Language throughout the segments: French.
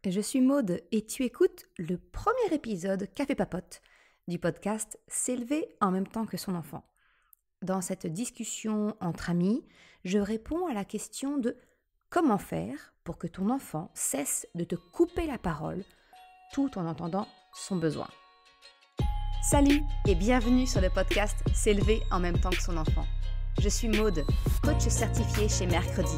Je suis Maude et tu écoutes le premier épisode Café Papote du podcast S'élever en même temps que son enfant. Dans cette discussion entre amis, je réponds à la question de comment faire pour que ton enfant cesse de te couper la parole tout en entendant son besoin. Salut et bienvenue sur le podcast S'élever en même temps que son enfant. Je suis Maude, coach certifiée chez Mercredi,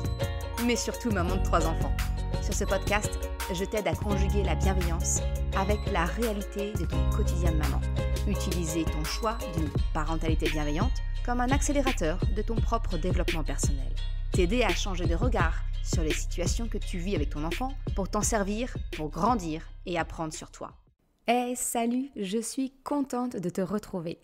mais surtout maman de 3 enfants. Sur ce podcast, je t'aide à conjuguer la bienveillance avec la réalité de ton quotidien de maman. Utiliser ton choix d'une parentalité bienveillante comme un accélérateur de ton propre développement personnel. T'aider à changer de regard sur les situations que tu vis avec ton enfant pour t'en servir, pour grandir et apprendre sur toi. Hey, salut, je suis contente de te retrouver.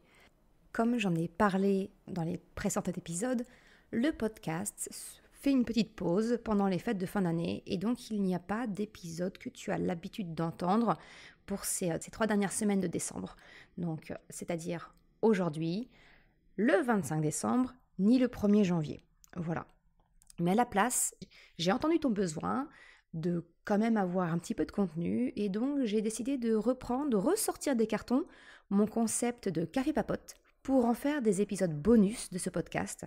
Comme j'en ai parlé dans les précédents épisodes, le podcast fait une petite pause pendant les fêtes de fin d'année et donc il n'y a pas d'épisode que tu as l'habitude d'entendre pour ces 3 dernières semaines de décembre. Donc, c'est-à-dire aujourd'hui, le 25 décembre, ni le 1er janvier. Voilà. Mais à la place, j'ai entendu ton besoin de quand même avoir un petit peu de contenu et donc j'ai décidé de ressortir des cartons mon concept de café papote pour en faire des épisodes bonus de ce podcast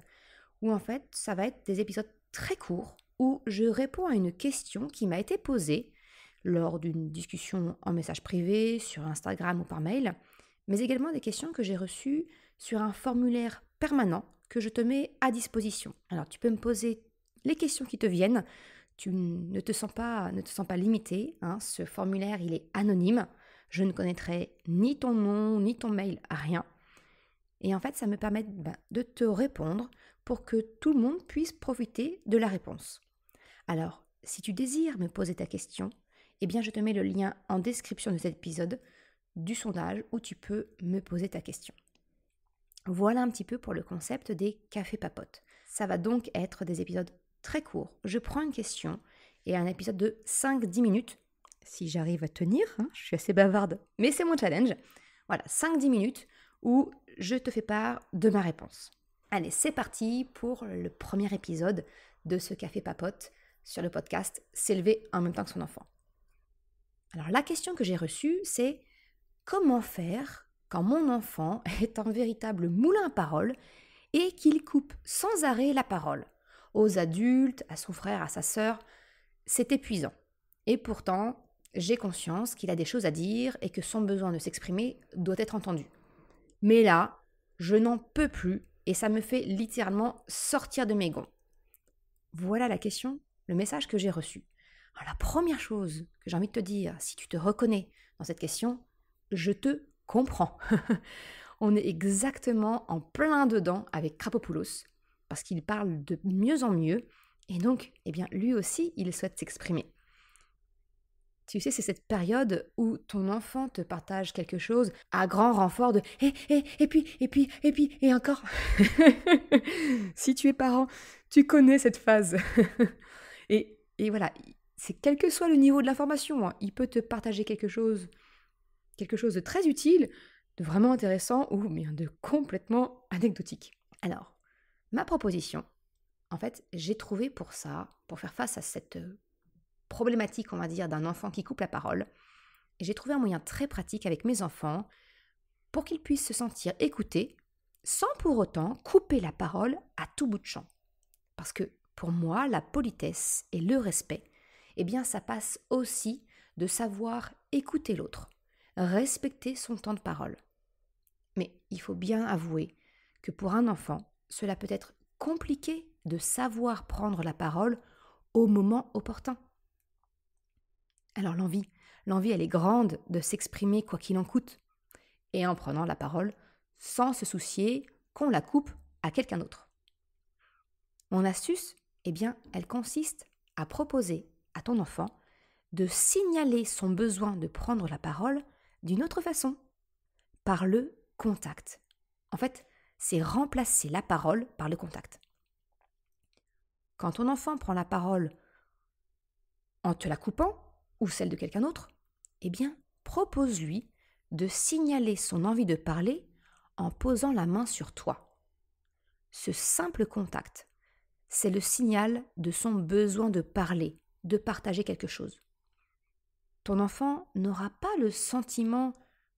où en fait ça va être des épisodes très courts où je réponds à une question qui m'a été posée lors d'une discussion en message privé, sur Instagram ou par mail, mais également des questions que j'ai reçues sur un formulaire permanent que je te mets à disposition. Alors tu peux me poser les questions qui te viennent, tu ne te sens pas limité, hein. Ce formulaire il est anonyme, je ne connaîtrai ni ton nom ni ton mail, rien. Et en fait ça me permet de te répondre pour que tout le monde puisse profiter de la réponse. Alors, si tu désires me poser ta question, eh bien je te mets le lien en description de cet épisode du sondage où tu peux me poser ta question. Voilà un petit peu pour le concept des cafés papotes. Ça va donc être des épisodes très courts. Je prends une question et un épisode de 5-10 minutes, si j'arrive à tenir, hein, je suis assez bavarde, mais c'est mon challenge. Voilà, 5-10 minutes où je te fais part de ma réponse. Allez, c'est parti pour le premier épisode de ce café papote sur le podcast S'élever en même temps que son enfant. Alors la question que j'ai reçue, c'est comment faire quand mon enfant est un véritable moulin à parole et qu'il coupe sans arrêt la parole aux adultes, à son frère, à sa sœur. C'est épuisant. Et pourtant, j'ai conscience qu'il a des choses à dire et que son besoin de s'exprimer doit être entendu. Mais là, je n'en peux plus et ça me fait littéralement sortir de mes gonds. Voilà la question, le message que j'ai reçu. Alors la première chose que j'ai envie de te dire, si tu te reconnais dans cette question, je te comprends. On est exactement en plein dedans avec Krapopoulos, parce qu'il parle de mieux en mieux, et donc, lui aussi, il souhaite s'exprimer. Tu sais, c'est cette période où ton enfant te partage quelque chose à grand renfort de « et puis, et encore ». Si tu es parent, tu connais cette phase. et voilà, c'est quel que soit le niveau de l'information, hein, il peut te partager quelque chose de très utile, de vraiment intéressant ou bien de complètement anecdotique. Alors, ma proposition, en fait, j'ai trouvé pour faire face à cette problématique, on va dire, d'un enfant qui coupe la parole, et j'ai trouvé un moyen très pratique avec mes enfants pour qu'ils puissent se sentir écoutés sans pour autant couper la parole à tout bout de champ. Parce que pour moi, la politesse et le respect, ça passe aussi de savoir écouter l'autre, respecter son temps de parole. Mais il faut bien avouer que pour un enfant, cela peut être compliqué de savoir prendre la parole au moment opportun. Alors l'envie, elle est grande de s'exprimer quoi qu'il en coûte, et en prenant la parole sans se soucier qu'on la coupe à quelqu'un d'autre. Mon astuce, elle consiste à proposer à ton enfant de signaler son besoin de prendre la parole d'une autre façon, par le contact. En fait, c'est remplacer la parole par le contact. Quand ton enfant prend la parole en te la coupant, ou celle de quelqu'un d'autre, propose-lui de signaler son envie de parler en posant la main sur toi. Ce simple contact, c'est le signal de son besoin de parler, de partager quelque chose. ton enfant n'aura pas le sentiment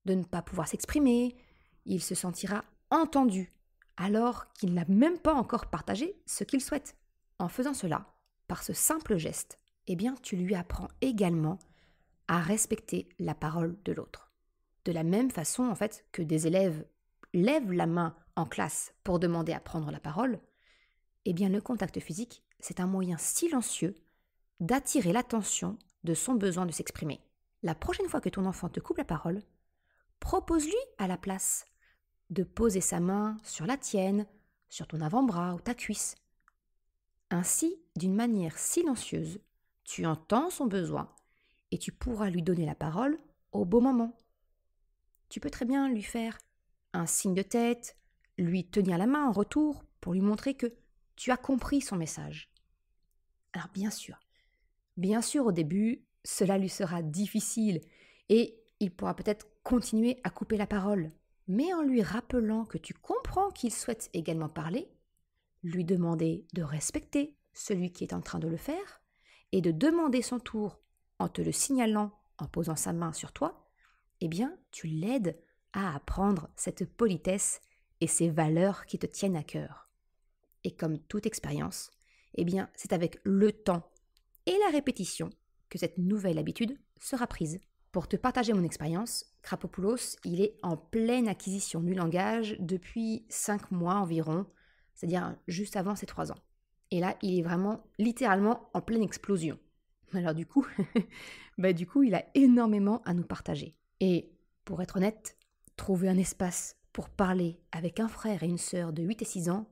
de ne pas pouvoir s'exprimer, il se sentira entendu, alors qu'il n'a même pas encore partagé ce qu'il souhaite. En faisant cela, par ce simple geste, eh bien, tu lui apprends également à respecter la parole de l'autre. De la même façon, en fait, que des élèves lèvent la main en classe pour demander à prendre la parole, eh bien, le contact physique, c'est un moyen silencieux d'attirer l'attention de son besoin de s'exprimer. La prochaine fois que ton enfant te coupe la parole, propose-lui à la place de poser sa main sur la tienne, sur ton avant-bras ou ta cuisse. Ainsi, d'une manière silencieuse, tu entends son besoin et tu pourras lui donner la parole au bon moment. Tu peux très bien lui faire un signe de tête, lui tenir la main en retour pour lui montrer que tu as compris son message. Alors bien sûr au début, cela lui sera difficile et il pourra peut-être continuer à couper la parole. Mais en lui rappelant que tu comprends qu'il souhaite également parler, lui demander de respecter celui qui est en train de le faire et de demander son tour en te le signalant en posant sa main sur toi, eh bien, tu l'aides à apprendre cette politesse et ces valeurs qui te tiennent à cœur. Et comme toute expérience, eh bien, c'est avec le temps et la répétition que cette nouvelle habitude sera prise. Pour te partager mon expérience, Krapopoulos, il est en pleine acquisition du langage depuis 5 mois environ, c'est-à-dire juste avant ses 3 ans. Et là, il est vraiment, littéralement, en pleine explosion. Alors du coup, il a énormément à nous partager. Et pour être honnête, trouver un espace pour parler avec un frère et une sœur de 8 et 6 ans,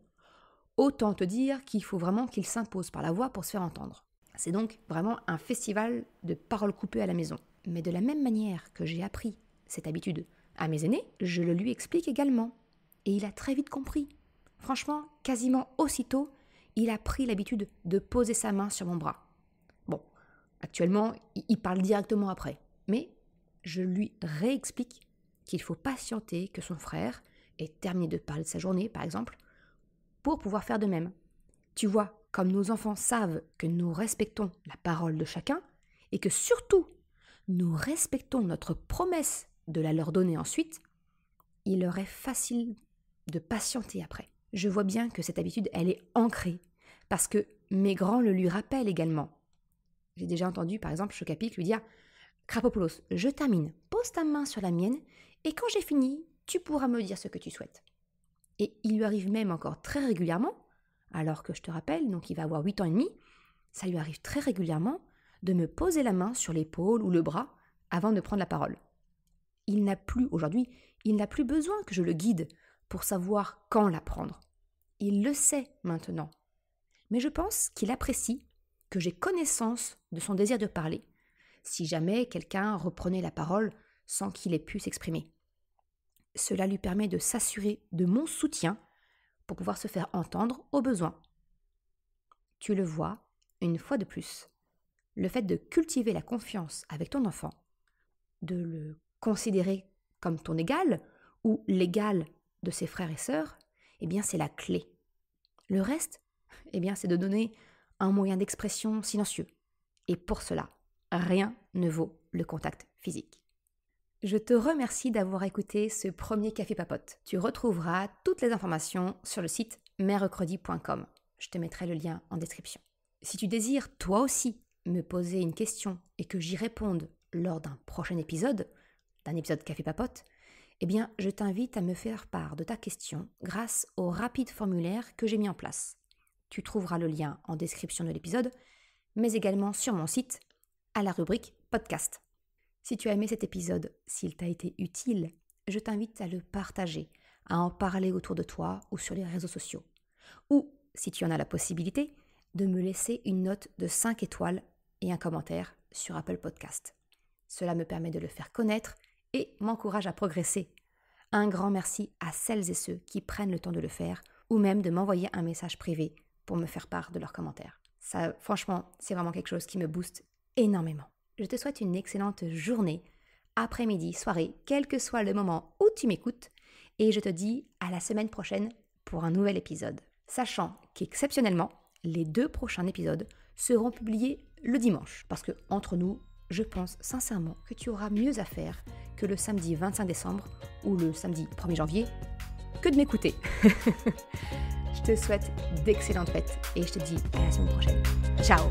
autant te dire qu'il faut vraiment qu'il s'impose par la voix pour se faire entendre. C'est donc vraiment un festival de paroles coupées à la maison. Mais de la même manière que j'ai appris cette habitude à mes aînés, je le lui explique également. Et il a très vite compris. Franchement, quasiment aussitôt, il a pris l'habitude de poser sa main sur mon bras. Bon, actuellement, il parle directement après. Mais je lui réexplique qu'il faut patienter que son frère ait terminé de parler de sa journée, par exemple, pour pouvoir faire de même. Tu vois, comme nos enfants savent que nous respectons la parole de chacun et que surtout, nous respectons notre promesse de la leur donner ensuite, il leur est facile de patienter après. Je vois bien que cette habitude, elle est ancrée parce que mes grands le lui rappellent également. J'ai déjà entendu, par exemple, Chocapic lui dire « Krapopoulos, je termine, pose ta main sur la mienne et quand j'ai fini, tu pourras me dire ce que tu souhaites. » Et il lui arrive même encore très régulièrement, alors que je te rappelle, donc il va avoir 8 ans et demi, ça lui arrive très régulièrement de me poser la main sur l'épaule ou le bras avant de prendre la parole. Aujourd'hui, il n'a plus besoin que je le guide pour savoir quand la prendre. Il le sait maintenant. Mais je pense qu'il apprécie que j'ai connaissance de son désir de parler, si jamais quelqu'un reprenait la parole sans qu'il ait pu s'exprimer. Cela lui permet de s'assurer de mon soutien pour pouvoir se faire entendre au besoin. Tu le vois, une fois de plus, le fait de cultiver la confiance avec ton enfant, de le considérer comme ton égal ou l'égal de ses frères et sœurs, eh bien c'est la clé. Le reste, eh bien c'est de donner un moyen d'expression silencieux. Et pour cela, rien ne vaut le contact physique. Je te remercie d'avoir écouté ce premier Café Papote. Tu retrouveras toutes les informations sur le site merrecredi.com. Je te mettrai le lien en description. Si tu désires toi aussi me poser une question et que j'y réponde lors d'un prochain épisode, d'un épisode Café Papote, eh bien je t'invite à me faire part de ta question grâce au rapide formulaire que j'ai mis en place. Tu trouveras le lien en description de l'épisode, mais également sur mon site, à la rubrique Podcast. Si tu as aimé cet épisode, s'il t'a été utile, je t'invite à le partager, à en parler autour de toi ou sur les réseaux sociaux. Ou, si tu en as la possibilité, de me laisser une note de 5 étoiles et un commentaire sur Apple Podcast. Cela me permet de le faire connaître et m'encourage à progresser. Un grand merci à celles et ceux qui prennent le temps de le faire ou même de m'envoyer un message privé pour me faire part de leurs commentaires. Ça, franchement, c'est vraiment quelque chose qui me booste énormément. Je te souhaite une excellente journée, après-midi, soirée, quel que soit le moment où tu m'écoutes, et je te dis à la semaine prochaine pour un nouvel épisode. Sachant qu'exceptionnellement, les 2 prochains épisodes seront publiés le dimanche, parce que entre nous, je pense sincèrement que tu auras mieux à faire que le samedi 25 décembre ou le samedi 1er janvier que de m'écouter. Je te souhaite d'excellentes fêtes et je te dis à la semaine prochaine. Ciao!